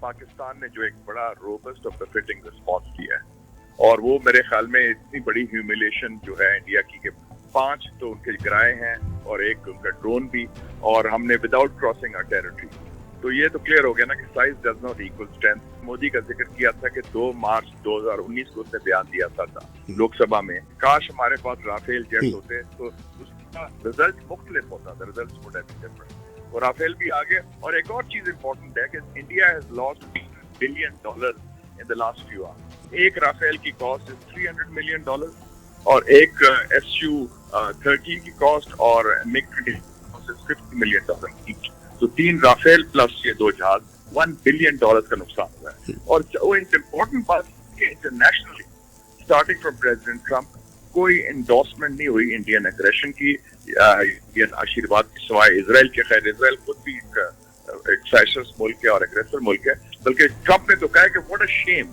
پاکستان نے جو ایک بڑا روبسٹ اور بefitting رسپانس دیا ہے, اور وہ میرے خیال میں اتنی بڑی ہیوملیشن جو ہے انڈیا کی کہ 5 تو ان کے گرائے ہیں اور ایک ان کا ڈرون بھی, اور ہم نے وداؤٹ کراسنگ آر ٹیریٹری. تو یہ تو کلیئر ہو گیا نا کہ size does not equal strength. Modi کا ذکر کیا تھا کہ 2 مارچ 2019 کو اس نے بیان دیا تھا لوک سبھا میں, کاش ہمارے پاس رافیل جیٹس ہوتے تو اس کا رزلٹ مختلف ہوتا تھا, results would have been different. اور رافیل بھی آگے. اور ایک اور چیز امپورٹنٹ ہے کہ India has lost $1 billion in the last few hours. ایک رافیل کی کاسٹ $300 million اور ایک SU-13 کی کاسٹ اور MiG-20 $50 million ایچ. تو 3 رافیل پلس یہ 2 جہاز $1 billion کا نقصان ہوا ہے. اور وہ ایک امپورٹنٹ بات کہ internationally starting from president Trump کوئی انڈورسمنٹ نہیں ہوئی انڈین اگریشن کی, آشیرواد کی سوائے اسرائیل کے. خیر اسرائیل خود بھی ایک سائسس ملک ہے اور اگریسر ملک ہے, بلکہ ٹرمپ نے تو کہا کہ واٹ اے شیم